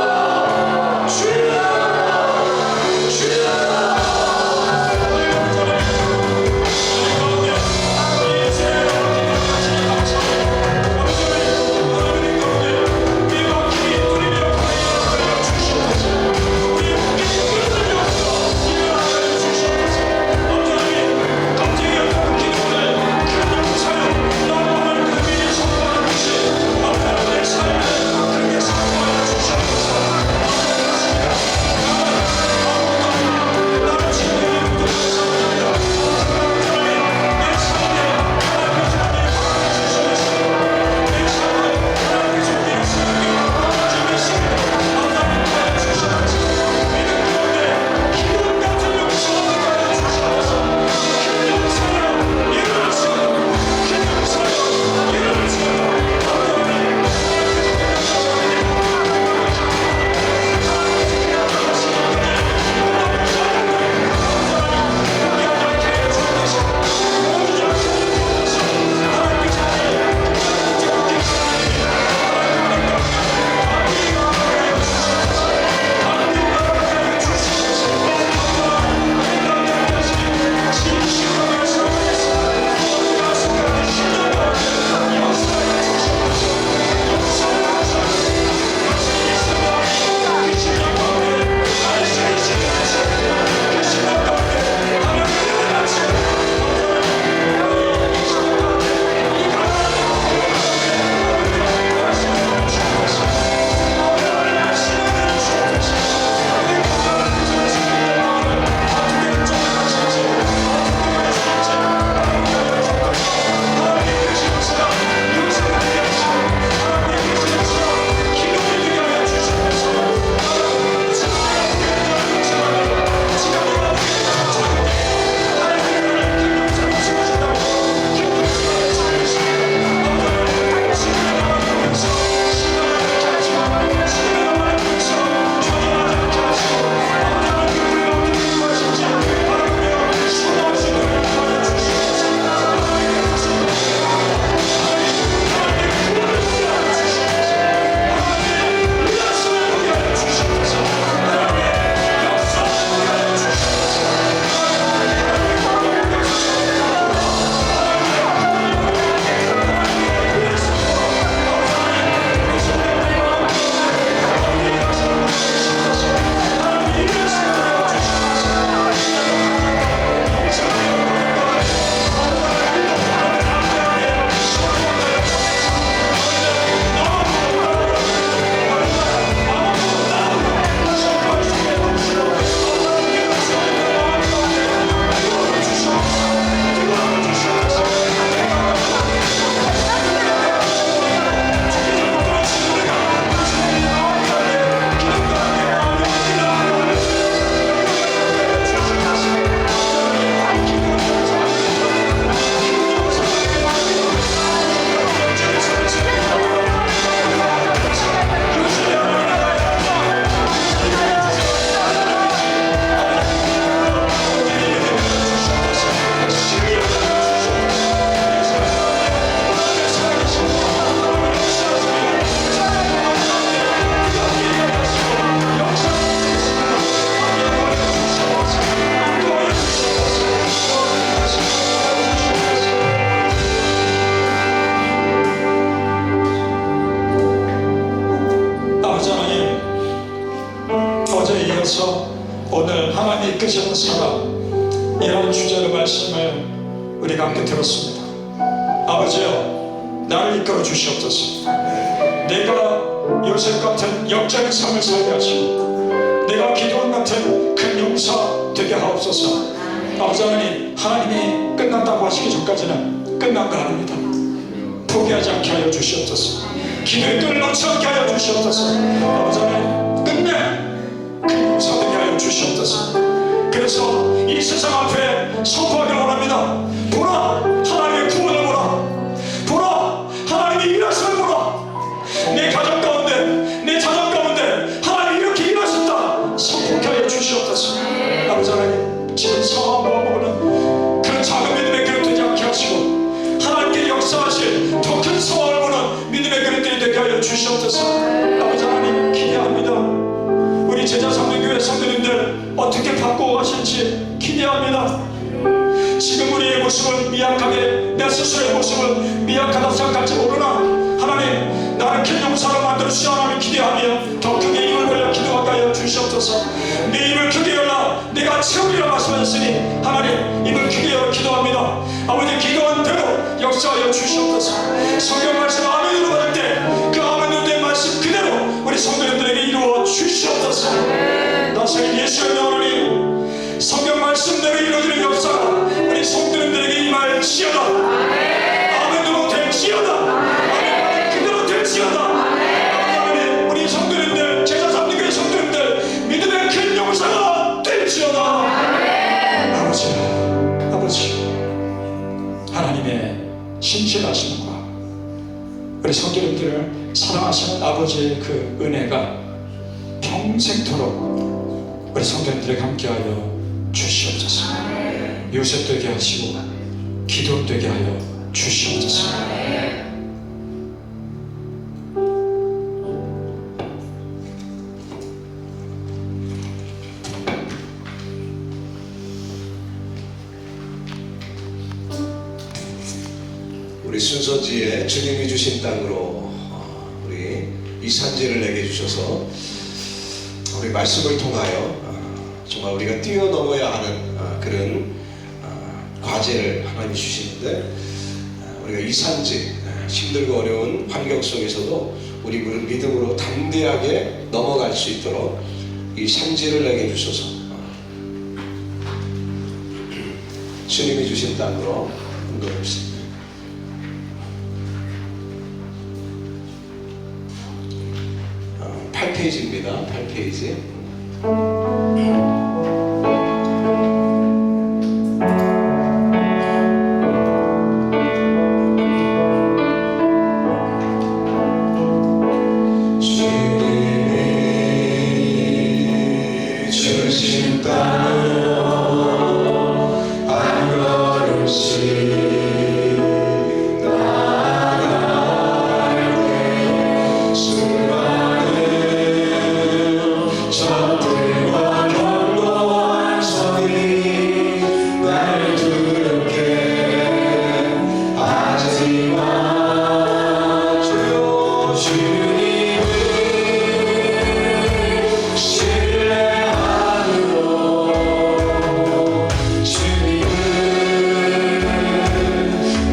통해서 오늘 하나님이 이끄시는 사람, 이런 주제로 말씀을 우리가 함께 들었습니다. 아버지여, 나를 이끌어 주시옵소서. 내가 요셉 같은 역적의 삶을 살게 하시고 내가 기도원 같은 큰 용사 되게 하옵소서. 아버지 하나님, 하나님이 끝난다고 하시기 전까지는 끝난 거 아닙니다. 포기하지 않게 하여 주시옵소서. 기도의 끈을 놓지 않게 하여 주시옵소서. 아버지 하나님 끝내 큰 용사 되게 하여 주시옵소서. 그래서 이 세상 앞에 선포하기를 원합니다. 보라, 하나님의 구원을 보라. 보라, 하나님의 일하심을 보라. 내 가정 가운데, 내 자녀 가운데 하나님이 이렇게 일하셨다 선포하게 하여 주시옵소서. 아버지 하나님 지금 상황 보는 그런 작은 믿음의 그릇 되지 않게 하시고 하나님께 역사하실 더 큰 상황을 보는 믿음의 그릇들이 되게 하여 주시옵소서. 아버지 하나님 기대합니다. 우리 제자상명교회 성도님들 어떻게 바꾸어 가실지 기대합니다. 지금 우리의 모습은 미약하게, 내 스스로의 모습은 미약하다 생각할지 모르나 하나님 나를 큰 용사로 만들어주시 하나님 기대하며 더 크게 입을 벌려 기도하게 하여 주시옵소서. 내 입을 크게 열라 내가 채우리라 말씀하셨으니 하나님 입을 크게 열어 기도합니다. 아버지 기도한 대로 역사하여 주시옵소서. 성경 말씀 아멘으로 받을 때 그 아멘으로 된 말씀 그대로 우리 성도님들에게 이루어 주시옵소서. 나사의 예수의 명으로 성경 말씀대로 이루어지는 역사가 우리 성도님들에게 임할지어다. 아멘으로 될지어다. 아멘 그대로 될지어다. 아멘 우리 성도님들 제자상명교회 성도님들 믿음의 큰 용사가 될지어다. 아버지 하나님의 신실하심과 우리 성도님들을 사랑하시는 아버지의 그 은혜가 평생토록 우리 성도님들에게 함께하여 주시옵소서. 요셉되게 하시고 기도되게 하여 주시옵소서. 우리 순서지에 주님이 주신 땅으로 우리 이 산지를 내게 주셔서 우리 말씀을 통하여 정말 우리가 뛰어넘어야 하는 그런 과제를 하나님이 주시는데 우리가 이 산지 힘들고 어려운 환경 속에서도 우리 믿음으로 담대하게 넘어갈 수 있도록 이 산지를 내게 주셔서 주님이 주신 땅으로 인도합시다. 8페이지입니다. 8페이지. 주님이 주신 땅으로 한 걸음씩 적들과 견고한 손이 날 두렵게 하지만 주여 주님을 신뢰함으로 주님을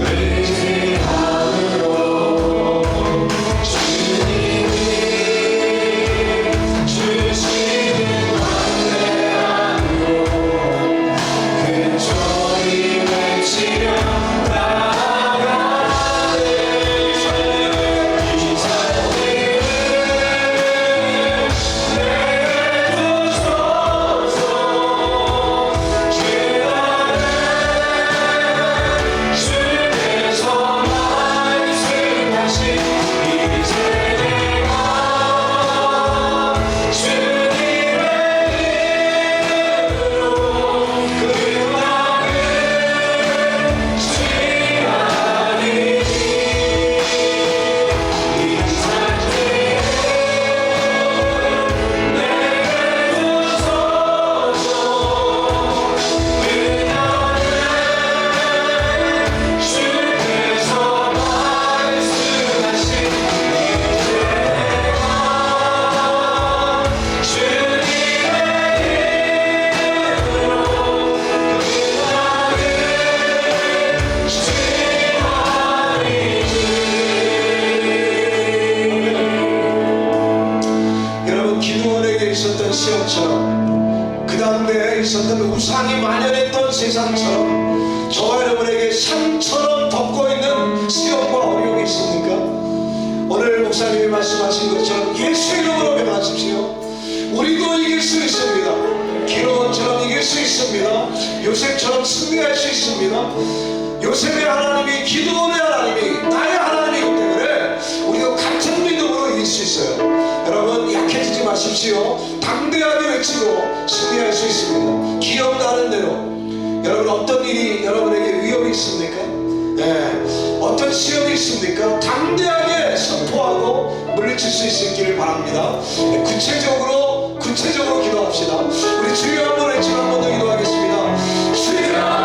의지함으로 주님이 주시는 안내함으로 근처이 외치며 나아가네. 이 산지를 내주소서. 주 안에 주께서 말씀하신 이제 내가 주님의 이름으로 그 땅을 취하리니 이 산지를 내주소서. 그녀는 주께서 말씀하신 이제 내가 주님의 여러분 기드온에게 있었던 시험처럼 그 당대에 있었던 우상이 만연했던 세상처럼 저와 여러분에게 산처럼 덮고 있는 시험과 어려움이 있습니다. 목사님이 말씀하신 것처럼 예수 이름으로 명하십시오. 우리도 이길 수 있습니다. 기도원처럼 이길 수 있습니다. 요셉처럼 승리할 수 있습니다. 요셉의 하나님이, 기도원의 하나님이 나의 하나님이기 때문에 우리도 같은 믿음으로 이길 수 있어요. 여러분 약해지지 마십시오. 당대하게 외치고 승리할 수 있습니다. 기억나는 대로. 여러분 어떤 일이 여러분에게 위험이 있습니까? 어떤 시험이 있습니까? 당대하게 선포하고 물리칠 수 있기를 바랍니다. 구체적으로 기도합시다. 우리 주여 한번 외치고 한 번 더 기도하겠습니다. 주여!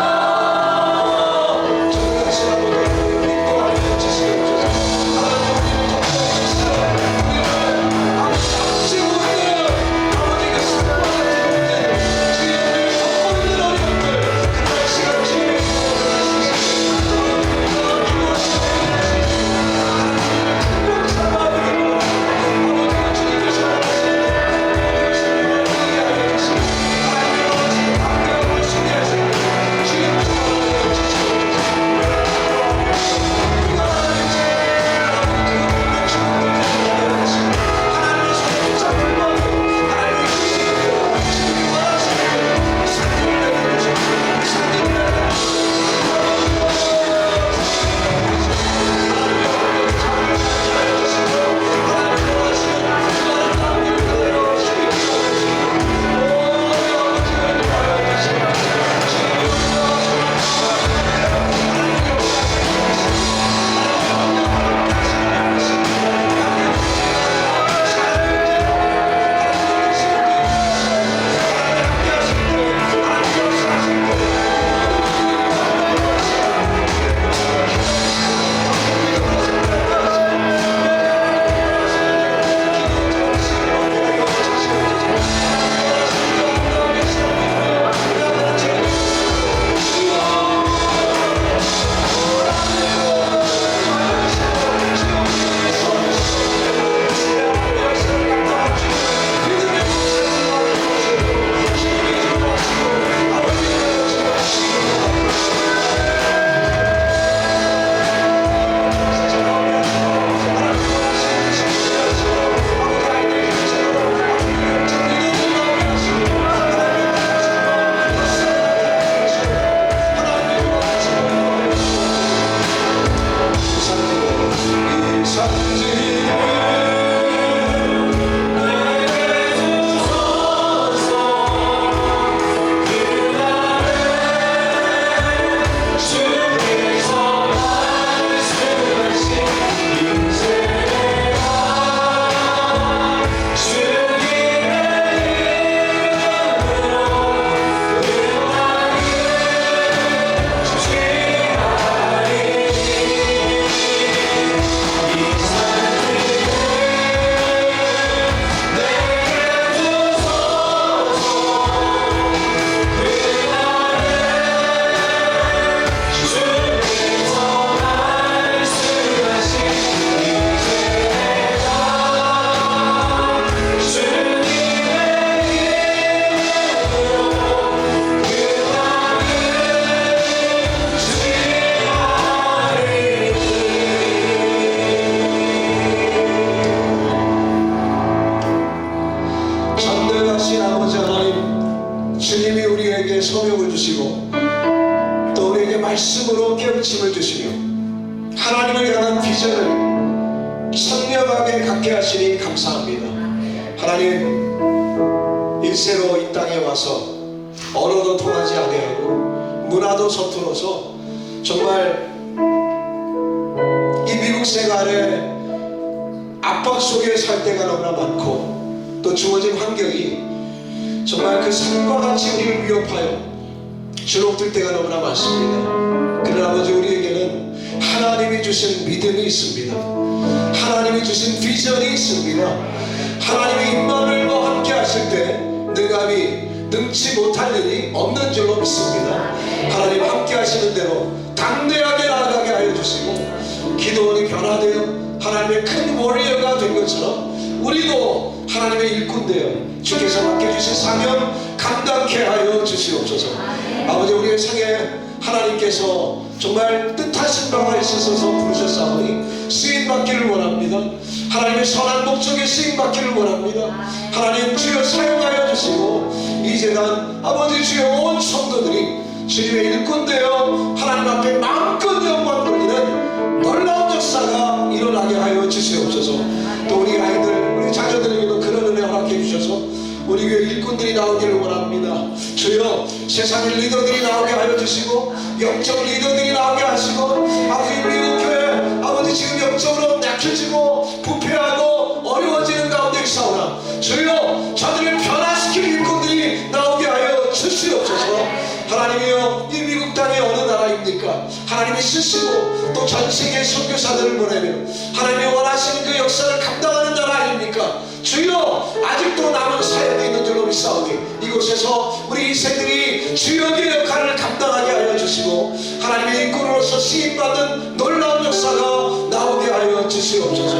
말씀으로 깨우침을 주시며 하나님을 향한 비전을 선명하게 갖게 하시니 감사합니다. 하나님, 일세로 이 땅에 와서 언어도 통하지 아니하고 문화도 서툴어서 정말 이 미국 생활에 압박 속에 살 때가 너무나 많고 또 주어진 환경이 정말 그 삶과 같이 우리를 위협하여 주눅들 때가 너무나 많습니다. 그러나 아버지, 우리에게는 하나님이 주신 믿음이 있습니다. 하나님이 주신 비전이 있습니다. 하나님의 임마누엘과 함께 하실 때 능함이 능치 못할 일이 없는 줄로 믿습니다. 하나님 함께 하시는 대로 당대하게 나아가게 하여 주시고 기도원이 변화되어 하나님의 큰 워리어가 된 것처럼 우리도 하나님의 일꾼 되어 주께서 맡겨주신 사명 감당케 하여 주시옵소서. 아버지, 우리의 생에 하나님께서 정말 뜻하신 바가 있으셔서 부르셨사오니 쓰임받기를 원합니다. 원합니다. 하나님의 선한 목적에 쓰임받기를 원합니다. 하나님 주여 사용하여 주시고 이 재단 아버지 주여 온 성도들이 주님의 일꾼되어 하나님 앞에 마음껏 영광 돌리는 놀라운 역사가 일어나게 하여 주시옵소서. 또 우리 아이들 우리 자녀들에게도 그런 은혜 허락해 주셔서 우리 교회 일꾼들이 나오기를 원합니다. 주여 세상의 리더들이 나오게 하여 주시고 영적 리더들이 나오게 하시고 아버지 미국 교회 아버지 지금 영적으로 약해지고 부패하고 어려워지는 가운데 있사오나 주여 저들을 변화시킬 일꾼들이 나오게 하여 주시옵소서. 하나님이여 이 미국 땅이 어느 나라입니까? 하나님이 쓰시고 또 전 세계 선교사들을 보내며 하나님이 원하시는 그 역사를 감당하는 나라 아닙니까? 주여 아직도 남은 사역이 있는 줄로 믿사오니 이곳에서 우리 2세들이 주역의 역할을 감당하게 하여 주시고 하나님의 일꾼으로서 쓰임받은 놀라운 역사가 나오게 하여 주시옵소서.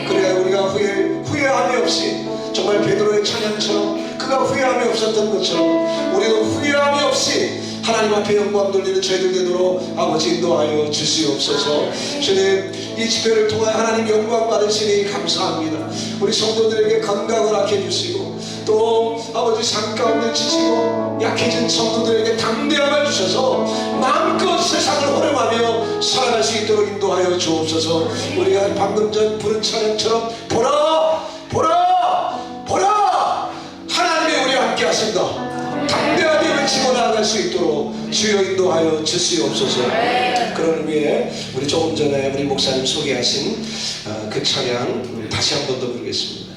그래야 우리가 후회함이 없이 정말 베드로의 찬양처럼 그가 후회함이 없었던 것처럼 우리도 후회함이 없이 하나님 앞에 영광 돌리는 저희들 되도록 아버지 인도하여 주시옵소서. 주님 이 집회를 통해 하나님 영광 받으시니 감사합니다. 우리 성도들에게 건강을 허락해 주시고 또 아버지 삶 가운데 지치고 약해진 성도들에게 담대함을 주셔서 마음껏 세상을 활용하며 살아갈 수 있도록 인도하여 주옵소서. 우리가 방금 전 부른 찬양처럼 보라 보라 보라 하나님이 우리와 함께 하신다. 담대하게 외치고 나아갈 수 있도록 주여 인도하여 주시옵소서. 그런 의미에 우리 조금 전에 우리 목사님 소개하신 그 찬양 다시 한 번 더 부르겠습니다.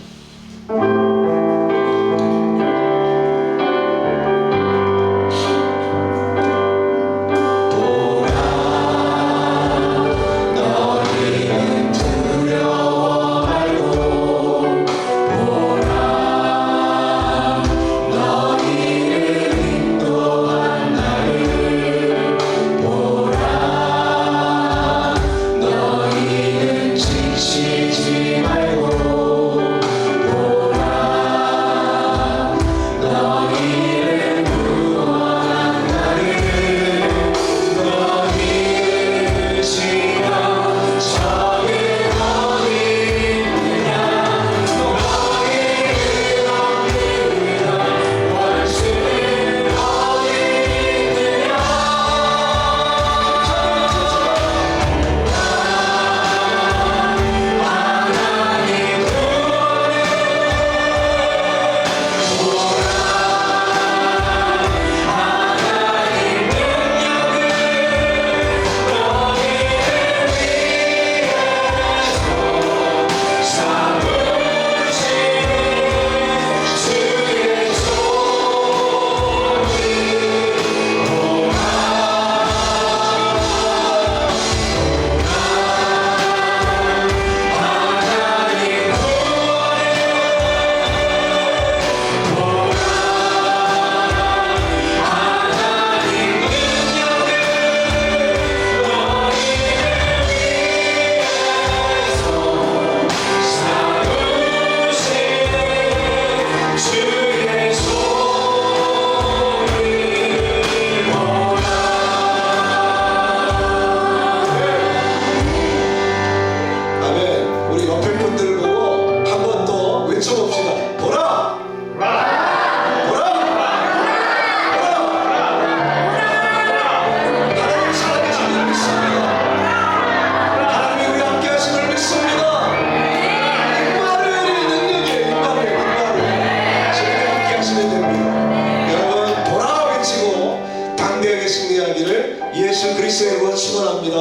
예수 그리스도의 이름으로 축원합니다.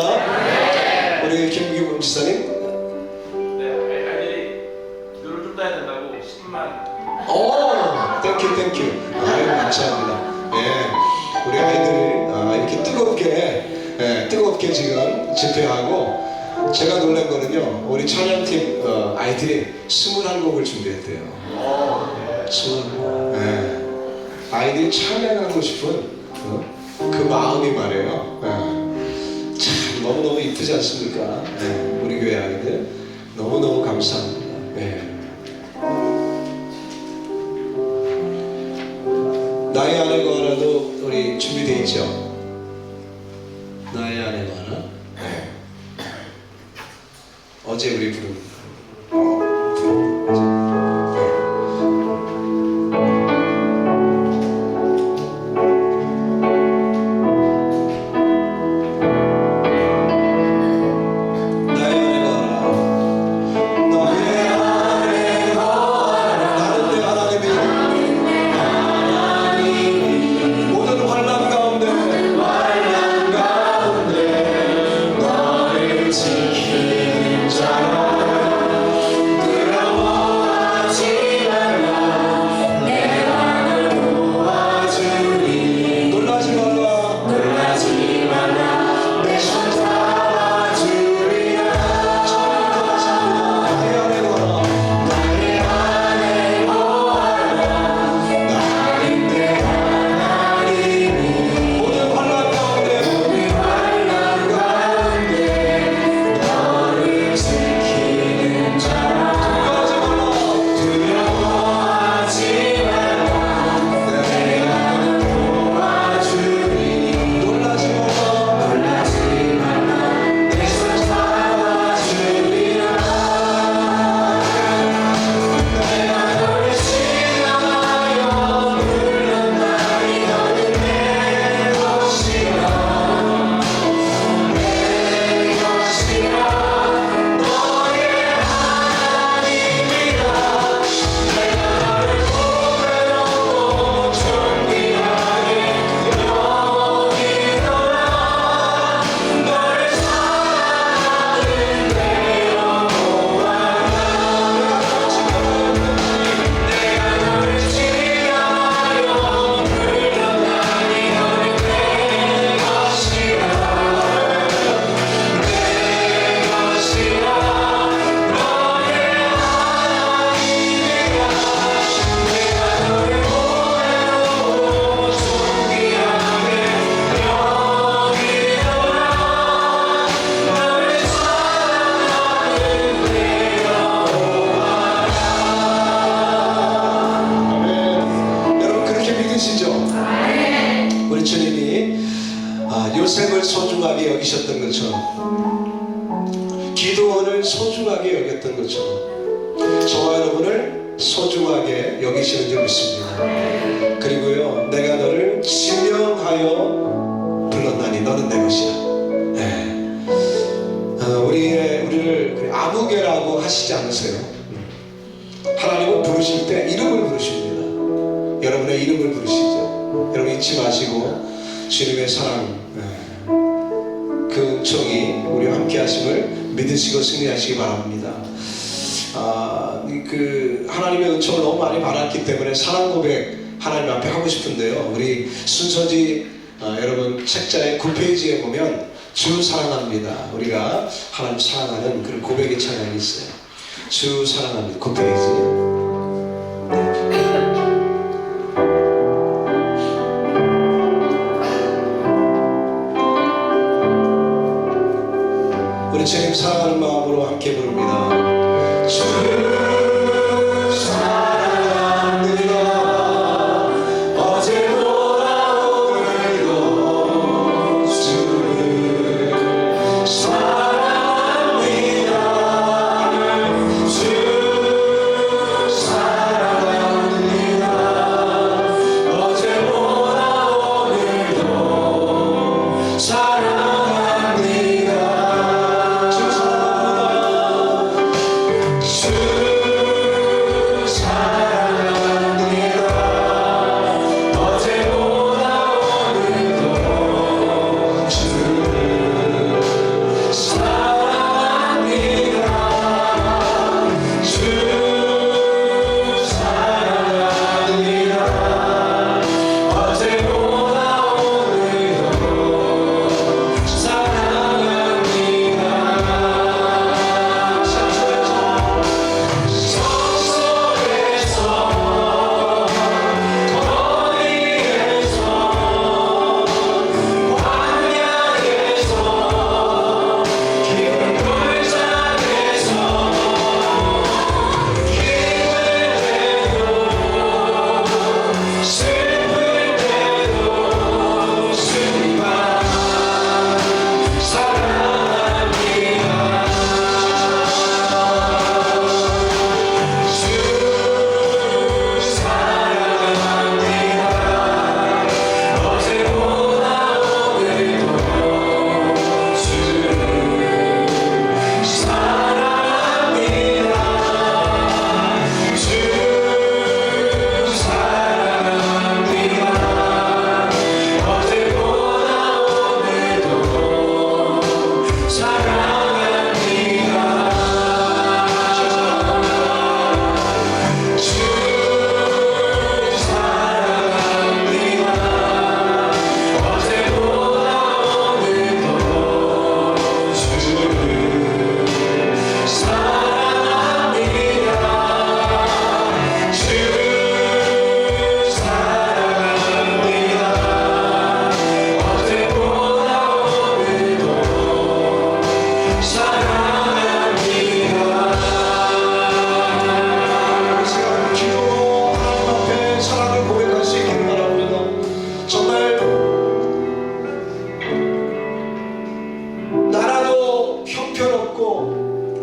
우리 김기범 지사님. 네, 아이들이 노를 좀 따야 된다고 10분만. 오, 땡큐. 아유, 감사합니다. 예, 우리 아이들이 이렇게 뜨겁게 지금 집회하고 제가 놀란 거는요, 우리 찬양팀 아이들이 21곡을 준비했대요. 21곡. 예. 아이들이 찬양하고 싶은 그 마음이 말이에요. 참 너무너무 이쁘지 않습니까? 우리 교회 아이들 너무너무 감사합니다. 나의 아내가 하나도 우리 준비되어 있죠? 나의 아내가 하나? 어제 우리 부른 기도원을 소중하게 여겼던 것처럼 저와 여러분을 소중하게 여기시는 줄 믿습니다. 그리고요, 내가 너를 지명하여 불렀나니 너는 내 것이야. 우리를 아무개라고 하시지 않으세요? 하나님은 부르실 때 이름을 부르십니다. 여러분의 이름을 부르시죠. 여러분 잊지 마시고 주님의 사랑, 그 은총이 우리와 함께 하심을 믿으시고 승리하시기 바랍니다. 하나님의 은총을 너무 많이 받았기 때문에 사랑 고백 하나님 앞에 하고 싶은데요. 우리 순서지 여러분 책자의 9페이지에 보면 주 사랑합니다. 우리가 하나님 사랑하는 그런 고백의 찬양이 있어요. 주 사랑합니다. 9페이지. 우리 주님 사랑하는 마음으로 함께 부릅니다. 주 사랑합니다. 어제보다 오늘도 주를 사랑합니다. 주 사랑합니다. 어제보다 오늘도 사랑합니다.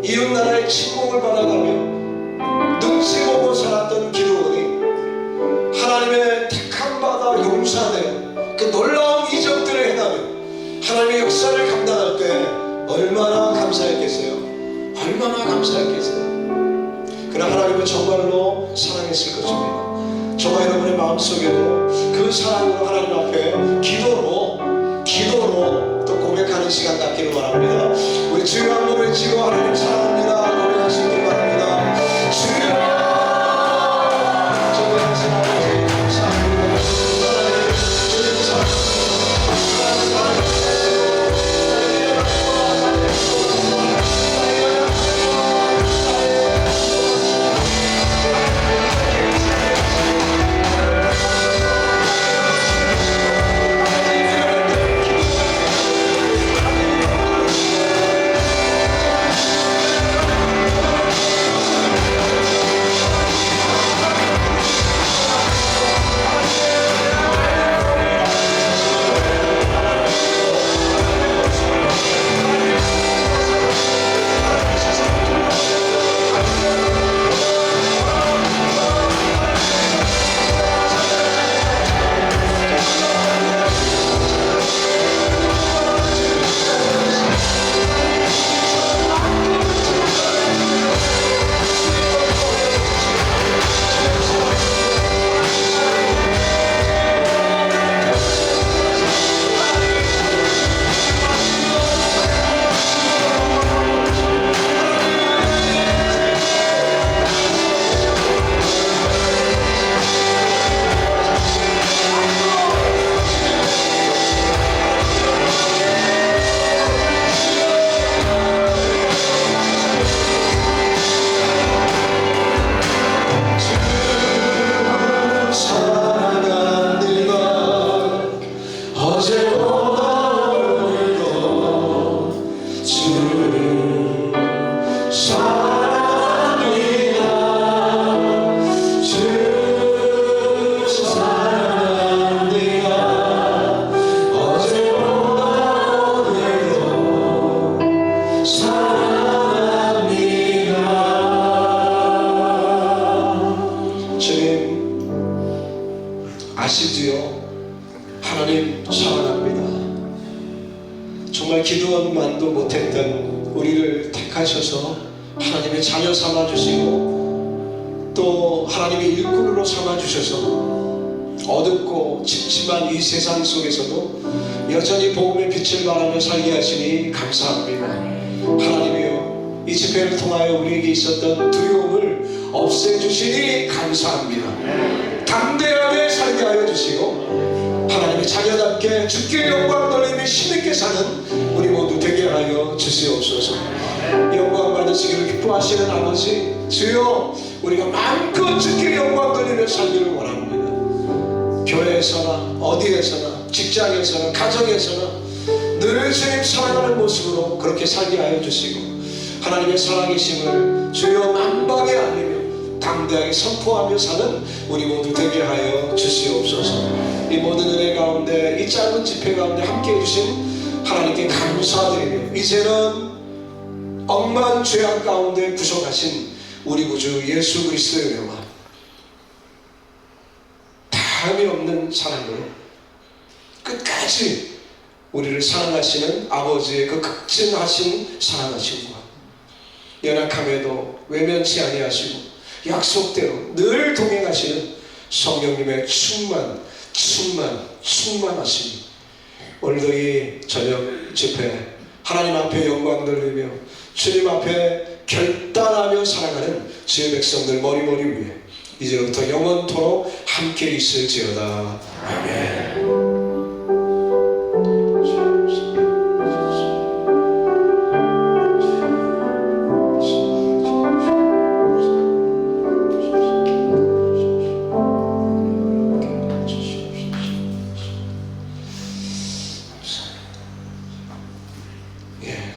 이웃나라의 침공을 받아가며 눈치 보고 살았던 기도원이 하나님의 택함 받아 용사되어 그 놀라운 이적들을 행하며 하나님의 역사를 감당할 때 얼마나 감사했겠어요? 얼마나 감사했겠어요? 그러나 하나님은 정말로 사랑했을 것입니다. 저와 여러분의 마음속에도 그 사랑으로 하나님 앞에 기도로 또 고백하는 시간 갖기를 바랍니다. 우리 주여 한번 외치고 하나님 사랑합니다 고백하시길 바랍니다. 주여 정말 사랑합니다. 감사합니다. 주님 사랑합니다. 사랑합니다. 주 사랑합니다. 어제보다 오늘도 사랑합니다. 주님 아시지요? 하나님 사랑합니다. 정말 기도만도 못했던 우리를 택하셔서 하나님의 자녀 삼아주시고 또 하나님의 일꾼으로 삼아주셔서 어둡고 침침한 이 세상 속에서도 여전히 복음의 빛을 발하며 살게 하시니 감사합니다. 하나님이여, 이 집회를 통하여 우리에게 있었던 두려움을 없애주시니 감사합니다. 담대하게 살게 하여 주시고 하나님의 자녀답게 주께 영광 돌리며 힘있게 사는 우리 모두 되게 하여 주시옵소서. 영광 받으시기를 기뻐하시는 아버지, 주여 우리가 마음껏 주께 영광 돌리며 살기를 원합니다. 교회에서나 어디에서나 직장에서나 가정에서나 늘 주님 사랑하는 모습으로 그렇게 살게 하여 주시고 하나님의 사랑이심을 주여 만방에 알리며 담대하게 선포하며 사는 우리 모두 되게 하여 주시옵소서. 이 모든 은혜 가운데, 이 짧은 집회 가운데 함께해 주신 하나님께 감사드리며 이제는 억만 죄악 가운데 구속하신 우리 구주 예수 그리스도의 은혜와 다음이 없는 사랑으로 끝까지 우리를 사랑하시는 아버지의 그 극진하신 사랑하심과 연약함에도 외면치 아니하시고 약속대로 늘 동행하시는 성령님의 충만하심이 오늘도 이 저녁 집회 하나님 앞에 영광 돌리며 주님 앞에 결단하며 살아가는 주의 백성들 머리머리 위에 이제부터 영원토록 함께 있을지어다. 아멘.